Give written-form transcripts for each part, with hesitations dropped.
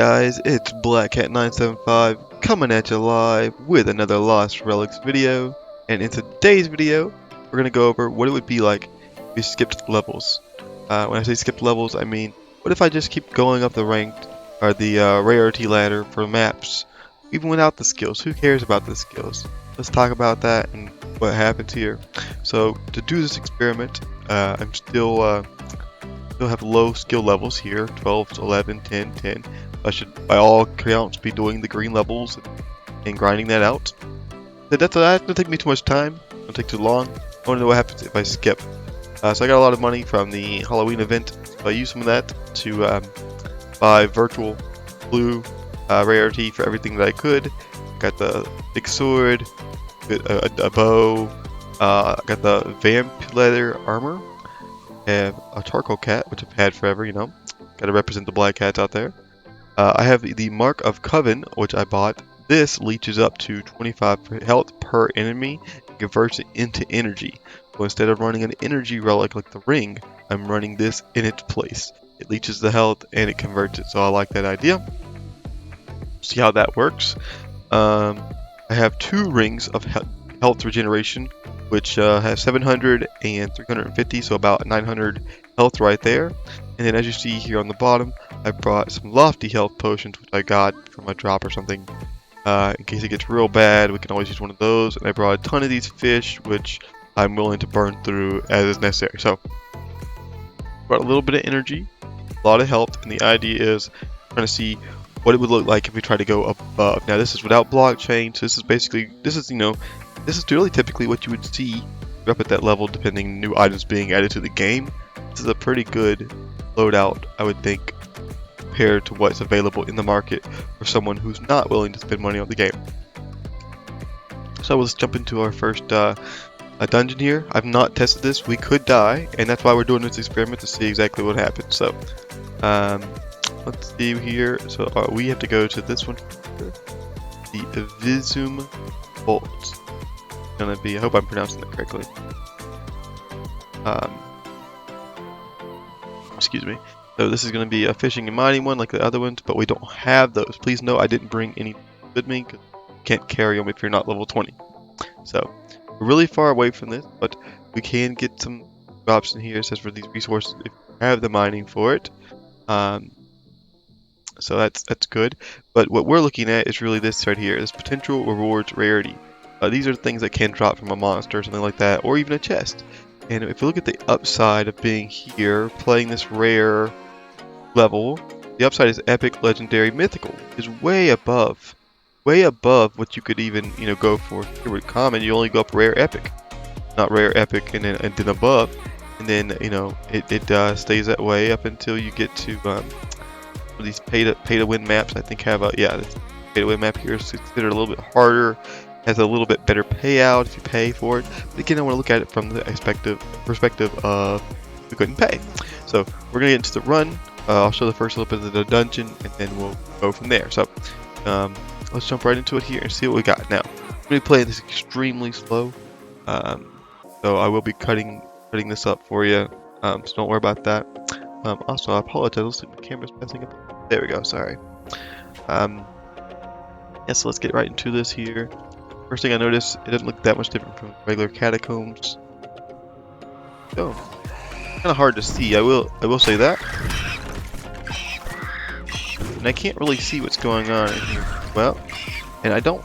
Guys, it's BlackCat975 coming at you live with another Lost Relics video, and in today's video, we're gonna go over what it would be like if we skipped levels. When I say skipped levels, I mean, what if I just keep going up the ranked or the rarity ladder for maps, even without the skills? Who cares about the skills? Let's talk about that and what happens here. So to do this experiment, I'm still have low skill levels here, 12, 11, 10, 10. I should, by all accounts, be doing the green levels and grinding that out. That doesn't take me too much time. It won't take too long. I want to know what happens if I skip. So I got a lot of money from the Halloween event. So I used some of that to buy virtual blue rarity for everything that I could. Got the big sword, a bow. Got the vamp leather armor, and a charcoal cat, which I've had forever. You know, got to represent the black cats out there. I have the Mark of Coven, which I bought. This leeches up to 25 health per enemy and converts it into energy. So instead of running an energy relic like the ring, I'm running this in its place. It leeches the health and it converts it, so I like that idea. See how that works. I have 2 rings of health regeneration, which have 700 and 350, so about 900 health right there. And then as you see here on the bottom, I brought some lofty health potions, which I got from a drop or something. In case it gets real bad, we can always use one of those. And I brought a ton of these fish, which I'm willing to burn through as is necessary. So, brought a little bit of energy, a lot of health, and the idea is trying to see what it would look like if we try to go above. Now this is without blockchain, so this is really typically what you would see up at that level, depending on new items being added to the game. This is a pretty good loadout, I would think, compared to what's available in the market for someone who's not willing to spend money on the game. So let's jump into our first dungeon here. I've not tested this. We could die, and that's why we're doing this experiment, to see exactly what happens. So let's see here. So we have to go to this one here, the Visum Vault. Gonna be, I hope I'm pronouncing that correctly. Excuse me. So this is going to be a fishing and mining one like the other ones, but we don't have those. Please note I didn't bring any with me because you can't carry them if you're not level 20. So we're really far away from this, but we can get some drops in here. It says for these resources if you have the mining for it. So that's good. But what we're looking at is really this right here, this potential rewards rarity. These are things that can drop from a monster or something like that, or even a chest. And if you look at the upside of being here, playing this rare level, the upside is epic, legendary, mythical. Is way above what you could even, go for. Here with common, you only go up rare, epic, not rare, epic, and then above, and then it stays that way up until you get to these pay to win maps. I think have this pay to win map here is considered a little bit harder. Has a little bit better payout if you pay for it. But again, I want to look at it from the perspective of we couldn't pay. So we're gonna get into the run. I'll show the first little bit of the dungeon, and then we'll go from there. So let's jump right into it here and see what we got. Now, I'm gonna be playing this extremely slow, so I will be cutting this up for you. So don't worry about that. Also, I apologize. Looks like my camera's messing up. There we go. Sorry. So let's get right into this here. First thing I noticed, it doesn't look that much different from regular catacombs. Oh, kind of hard to see. I will say that. And I can't really see what's going on in here. Well, and I don't.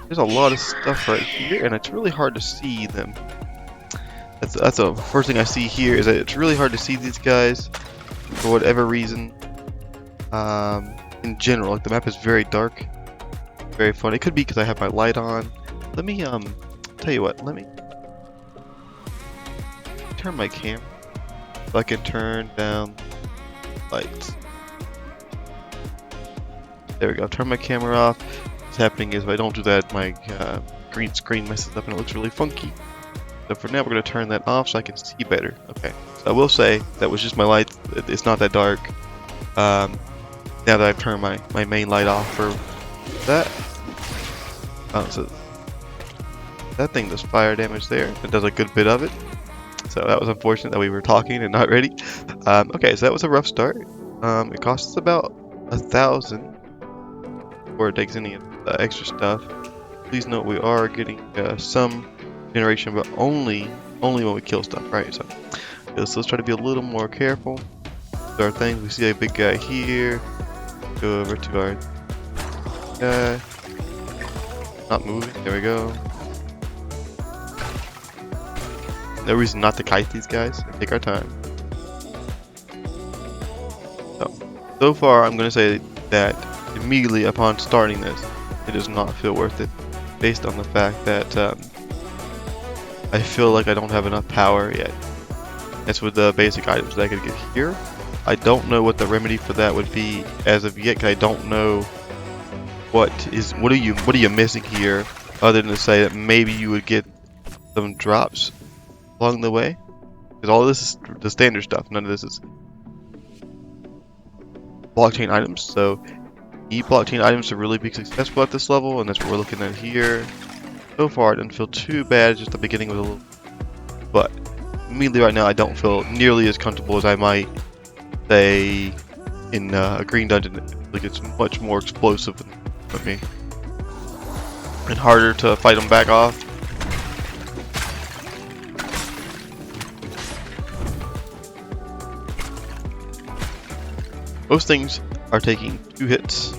There's a lot of stuff right here, and it's really hard to see them. That's the first thing I see here, is that it's really hard to see these guys for whatever reason. In general, like the map is very dark, very fun. It could be because I have my light on. Let me tell you what. Let me turn my camera so I can turn down lights. There we go. Turn my camera off. What's happening is if I don't do that, my green screen messes up and it looks really funky. So for now, we're gonna turn that off so I can see better. Okay. So I will say that was just my light. It's not that dark. Now that I've turned my main light off for that. So that thing does fire damage there. It does a good bit of it. so that was unfortunate that we were talking and not ready. Okay, so that was a rough start. It cost us about 1,000 before it takes any extra stuff. Please note we are getting some generation, but only when we kill stuff, right? So let's try to be a little more careful with our things. We see a big guy here. Go over to our guy. Not moving. There we go. No reason not to kite these guys. Take our time. So far, I'm going to say that immediately upon starting this, it does not feel worth it, based on the fact that I feel like I don't have enough power yet. That's with the basic items that I could get here. I don't know what the remedy for that would be as of yet, because I don't know what are you missing here, other than to say that maybe you would get some drops along the way, because all this is the standard stuff. None of this is blockchain items. So need blockchain items to really be successful at this level, and that's what we're looking at here. So far, it doesn't feel too bad. Just the beginning was a little, but immediately right now, I don't feel nearly as comfortable as I might say in a green dungeon. Like it's much more explosive for me and harder to fight them back off. Most things are taking 2 hits.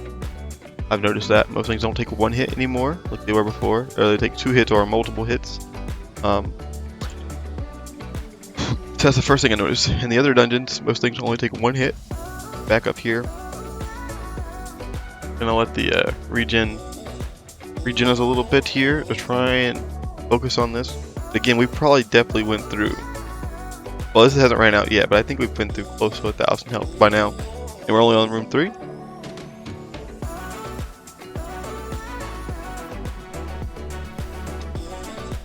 I've noticed that most things don't take 1 hit anymore, like they were before, or they take 2 hits or multiple hits. So that's the first thing I noticed. In the other dungeons, most things only take 1 hit. Back up here, gonna let the regen us a little bit here to try and focus on this. Again, we probably definitely went through. Well, this hasn't ran out yet, but I think we've been through close to 1,000 health by now. And we're only on room 3.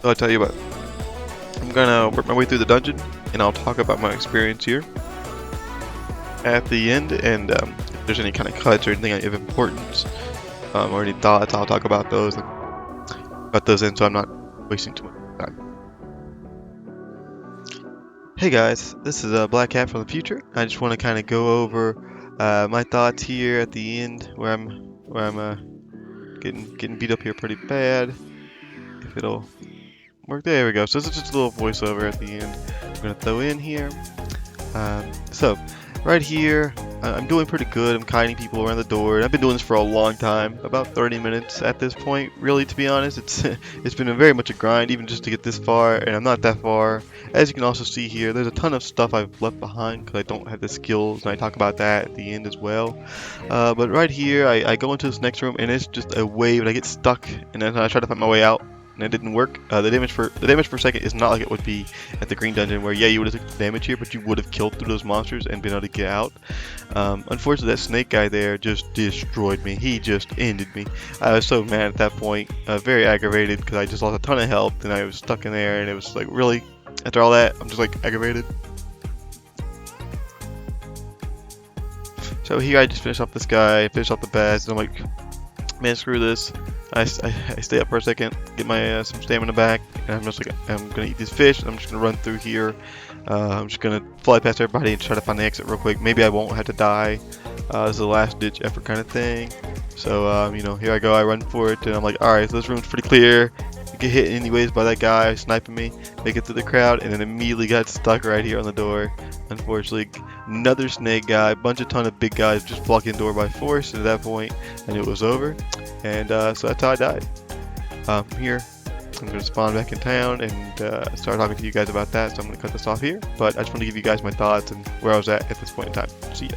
So I'll tell you what, I'm gonna work my way through the dungeon, and I'll talk about my experience here at the end, and if there's any kind of cuts or anything of importance, or any thoughts, I'll talk about those and cut those in so I'm not wasting too much time. Hey guys, this is Black Cat from the future. I just want to kind of go over my thoughts here at the end, where I'm getting beat up here pretty bad. If it'll work, there we go. So this is just a little voiceover at the end. I'm gonna throw in here. So right here, I'm doing pretty good. I'm kiting people around the door. And I've been doing this for a long time, about 30 minutes at this point. Really, to be honest, it's been very much a grind, even just to get this far, and I'm not that far. As you can also see here, there's a ton of stuff I've left behind because I don't have the skills, and I talk about that at the end as well. But right here, I go into this next room, and it's just a wave, and I get stuck, and then I try to find my way out. And it didn't work. The damage per second is not like it would be at the green dungeon, where yeah, you would have taken damage here, but you would have killed through those monsters and been able to get out. Unfortunately, that snake guy there just destroyed me. He just ended me. I was so mad at that point, very aggravated, because I just lost a ton of health and I was stuck in there, and it was like, really, after all that, I'm just like aggravated. So here I just finish off this guy, finish off the best, and I'm like, man, screw this. I stay up for a second, get my some stamina back, and I'm just like, I'm gonna eat this fish, and I'm just gonna run through here. I'm just gonna fly past everybody and try to find the exit real quick. Maybe I won't have to die. This is a last ditch effort kind of thing. So you know, here I go, I run for it, and I'm like, alright, so this room's pretty clear. Get hit anyways by that guy sniping me, make it through the crowd, and then immediately got stuck right here on the door. Unfortunately, another snake guy, ton of big guys just blocking the door by force, and at that point, I knew it was over. And so that's how I died. From here, I'm going to spawn back in town and start talking to you guys about that, so I'm going to cut this off here. But I just want to give you guys my thoughts and where I was at this point in time. See ya.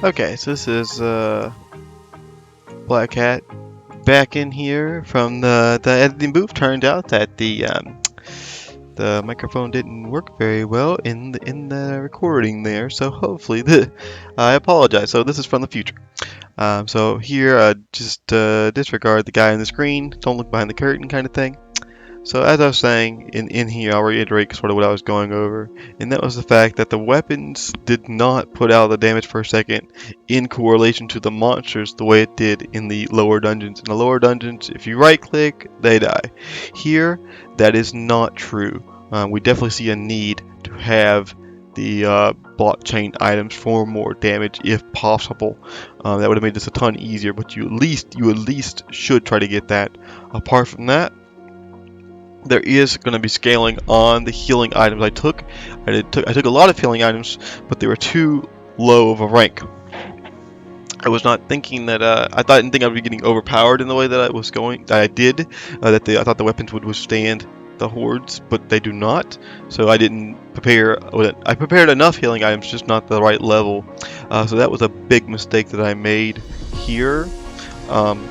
Okay, so this is Black Cat back in here from the editing booth. Turned out that the microphone didn't work very well in the recording there, so hopefully I apologize. So this is from the future. So here, just disregard the guy on the screen. Don't look behind the curtain, kind of thing. So as I was saying in here, I'll reiterate sort of what I was going over, and that was the fact that the weapons did not put out the damage per second in correlation to the monsters the way it did in the lower dungeons. In the lower dungeons, if you right click, they die. Here, that is not true. We definitely see a need to have the blockchain items for more damage if possible. That would have made this a ton easier, but you at least should try to get that. Apart from that, there is going to be scaling on the healing items I took a lot of healing items, but they were too low of a rank. I was not thinking that I didn't think I would be getting overpowered in the way that I was going. That I did. I thought the weapons would withstand the hordes, but they do not. So I didn't prepare. I prepared enough healing items, just not the right level. So that was a big mistake that I made here. Um,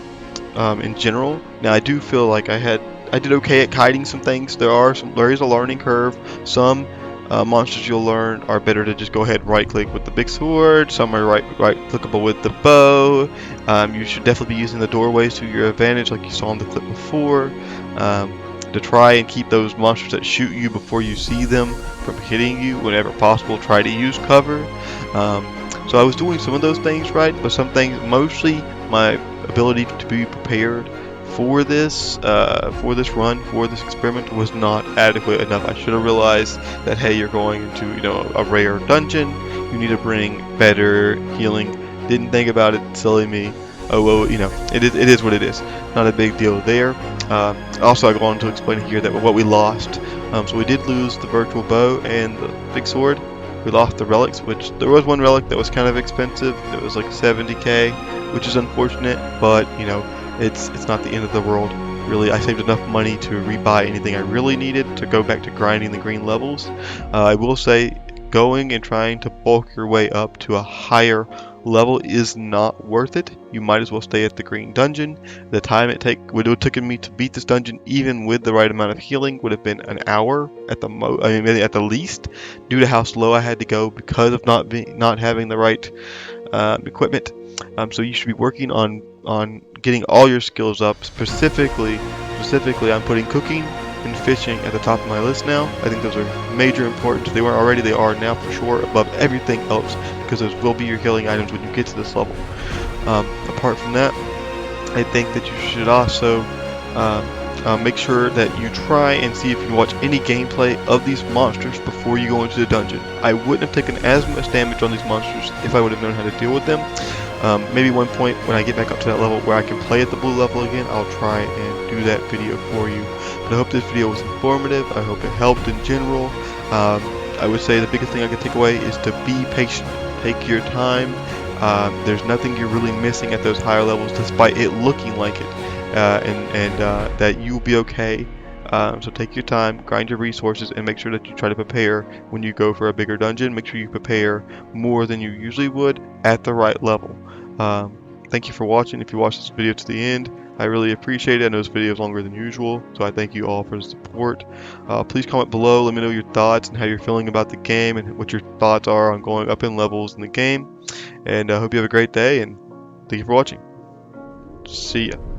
in general. Now I do feel like I did okay at kiting some things. There is a learning curve. Some monsters you'll learn are better to just go ahead and right click with the big sword. Some are right clickable with the bow. You should definitely be using the doorways to your advantage, like you saw in the clip before. To try and keep those monsters that shoot you before you see them from hitting you whenever possible. Try to use cover. So I was doing some of those things right, but some things, mostly my ability to be prepared for this run, for this experiment, was not adequate enough. I should have realized that, hey, you're going into, a rare dungeon. You need to bring better healing. Didn't think about it. Silly me. Oh well, it is what it is. Not a big deal there. Also, I go on to explain here that what we lost. So we did lose the virtual bow and the big sword. We lost the relics, which there was one relic that was kind of expensive. It was like 70k, which is unfortunate, but it's not the end of the world. Really, I saved enough money to rebuy anything I really needed to go back to grinding the green levels. I will say, going and trying to bulk your way up to a higher level is not worth it. You might as well stay at the green dungeon. The time would have taken me to beat this dungeon, even with the right amount of healing, would have been an hour at maybe at the least, due to how slow I had to go because of not having the right equipment. So you should be working on getting all your skills up. Specifically, I'm putting cooking and fishing at the top of my list now. I think those are major importance. They weren't already, they are now for sure above everything else, because those will be your healing items when you get to this level. Apart from that, I think that you should also make sure that you try and see if you can watch any gameplay of these monsters before you go into the dungeon. I wouldn't have taken as much damage on these monsters if I would have known how to deal with them. Maybe one point when I get back up to that level where I can play at the blue level again, I'll try and do that video for you. But I hope this video was informative. I hope it helped in general. I would say the biggest thing I can take away is to be patient. Take your time. There's nothing you're really missing at those higher levels, despite it looking like it, and that you'll be okay. So take your time, grind your resources, and make sure that you try to prepare when you go for a bigger dungeon. Make sure you prepare more than you usually would at the right level. Thank you for watching. If you watched this video to the end, I really appreciate it. I know this video is longer than usual, so I thank you all for the support. Please comment below. Let me know your thoughts and how you're feeling about the game and what your thoughts are on going up in levels in the game. And I hope you have a great day, and thank you for watching. See ya.